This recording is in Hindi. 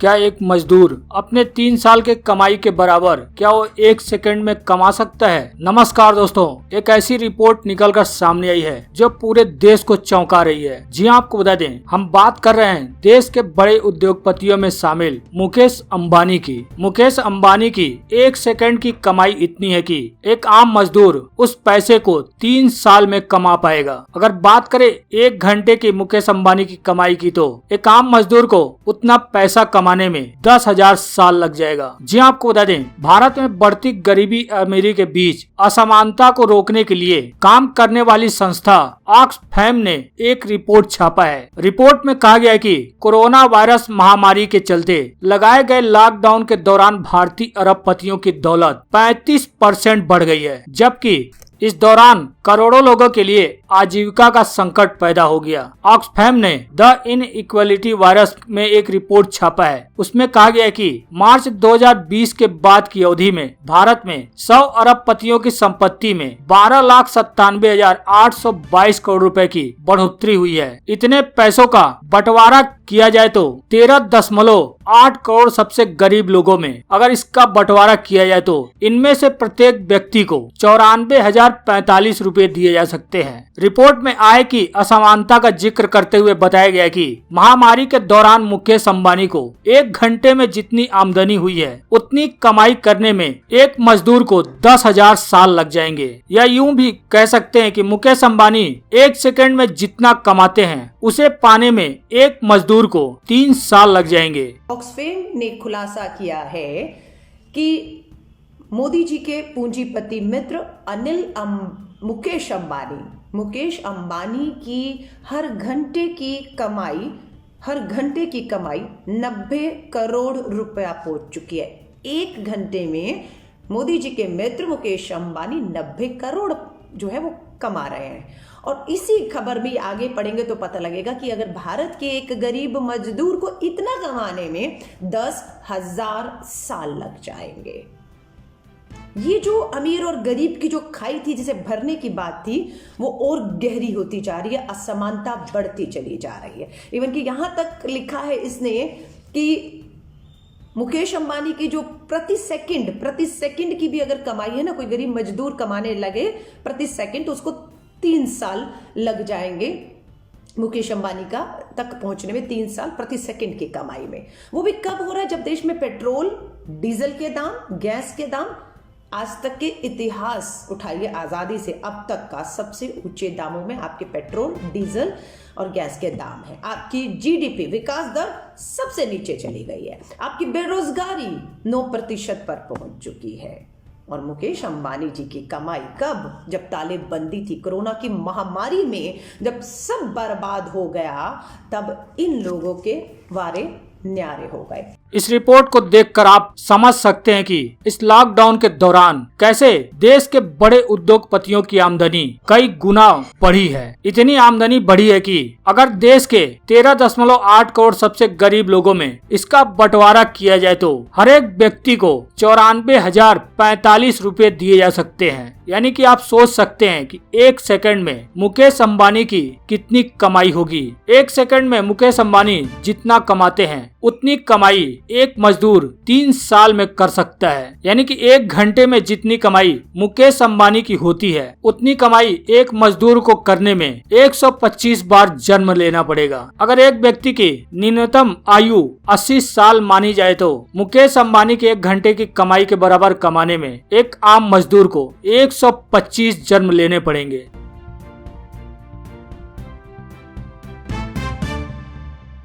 क्या एक मजदूर अपने 3 साल के कमाई के बराबर क्या वो 1 सेकंड में कमा सकता है? नमस्कार दोस्तों, एक ऐसी रिपोर्ट निकलकर सामने आई है जो पूरे देश को चौंका रही है। जी हाँ, आपको बता दें, हम बात कर रहे हैं देश के बड़े उद्योगपतियों में शामिल मुकेश अंबानी की। मुकेश अंबानी की 1 सेकंड की कमाई इतनी है कि एक आम मजदूर उस पैसे को 3 साल में कमा पाएगा। अगर बात करें 1 घंटे की मुकेश अंबानी की कमाई की तो एक आम मजदूर को उतना पैसा कमाने में 10,000 साल लग जाएगा। जी आपको बता दें, भारत में बढ़ती गरीबी अमीरी के बीच असमानता को रोकने के लिए काम करने वाली संस्था ऑक्सफैम ने एक रिपोर्ट छापा है। रिपोर्ट में कहा गया है कि कोरोना वायरस महामारी के चलते लगाए गए लॉकडाउन के दौरान भारतीय अरबपतियों की दौलत 35% बढ़ गई है, जबकि इस दौरान करोड़ों लोगों के लिए आजीविका का संकट पैदा हो गया। ऑक्सफैम ने द इनइक्वालिटी वायरस में एक रिपोर्ट छापा है। उसमें कहा गया है कि मार्च 2020 के बाद की अवधि में भारत में 100 अरबपतियों की संपत्ति में 12,97,822 करोड़ रुपए की बढ़ोतरी हुई है। इतने पैसों का बंटवारा किया जाए तो 13.8 करोड़ सबसे गरीब लोगों में अगर इसका बंटवारा किया जाए तो इनमें से प्रत्येक व्यक्ति को 94,045 रुपए दिए जा सकते हैं। रिपोर्ट में आय की असमानता का जिक्र करते हुए बताया गया कि महामारी के दौरान मुकेश अंबानी को 1 घंटे में जितनी आमदनी हुई है उतनी कमाई करने में एक मजदूर को 10,000 साल लग जाएंगे। या यूं भी कह सकते हैं कि मुकेश अंबानी 1 सेकंड में जितना कमाते हैं उसे पाने में एक मजदूर को 3 साल लग जाएंगे। ऑक्सफैम ने खुलासा किया है कि मोदी जी के पूंजीपति मित्र मुकेश अंबानी की हर घंटे की कमाई 90 करोड़ रुपया पहुंच चुकी है। 1 घंटे में मोदी जी के मित्र मुकेश अंबानी 90 करोड़ जो है वो कमा रहे हैं। और इसी खबर में आगे पढ़ेंगे तो पता लगेगा कि अगर भारत के एक गरीब मजदूर को इतना कमाने में 10,000 साल लग जाएंगे। ये जो अमीर और गरीब की जो खाई थी, जिसे भरने की बात थी, वो और गहरी होती जा रही है, असमानता बढ़ती चली जा रही है। इवन कि यहां तक लिखा है इसने कि मुकेश अंबानी की जो प्रति सेकंड की भी अगर कमाई है ना, कोई गरीब मजदूर कमाने लगे प्रति सेकंड तो उसको 3 साल लग जाएंगे। मुकेश अंबानी का तक पहुंचने में 3 साल प्रति सेकंड की कमाई में। वो भी कब हो रहा है? जब देश में पेट्रोल डीजल के दाम, गैस के दाम आज तक के इतिहास उठाइए, आजादी से अब तक का सबसे ऊंचे दामों में आपके पेट्रोल, डीजल और गैस के दाम है। आपकी जीडीपी विकास दर सबसे नीचे चली गई है। आपकी बेरोजगारी 9% पर पहुंच चुकी है। और मुकेश अंबानी जी की कमाई कब? जब तालेबंदी थी, कोरोना की महामारी में जब सब बर्बाद हो गया, तब इन लोगों के वारे न्यारे हो गए। इस रिपोर्ट को देखकर आप समझ सकते हैं कि इस लॉकडाउन के दौरान कैसे देश के बड़े उद्योगपतियों की आमदनी कई गुना बढ़ी है। इतनी आमदनी बढ़ी है कि अगर देश के 13.8 करोड़ सबसे गरीब लोगों में इसका बंटवारा किया जाए तो हर एक व्यक्ति को 94,045 रुपए दिए जा सकते हैं। यानी कि आप सोच सकते हैं कि 1 सेकंड में मुकेश अंबानी की कितनी कमाई होगी। 1 सेकंड में मुकेश अंबानी जितना कमाते हैं उतनी कमाई एक मजदूर 3 साल में कर सकता है। यानी कि 1 घंटे में जितनी कमाई मुकेश अंबानी की होती है उतनी कमाई एक मजदूर को करने में 125 बार जन्म लेना पड़ेगा। अगर एक व्यक्ति की न्यूनतम आयु 80 साल मानी जाए तो मुकेश अंबानी के 1 घंटे की कमाई के बराबर कमाने में एक आम मजदूर को 125 जन्म लेने पड़ेंगे।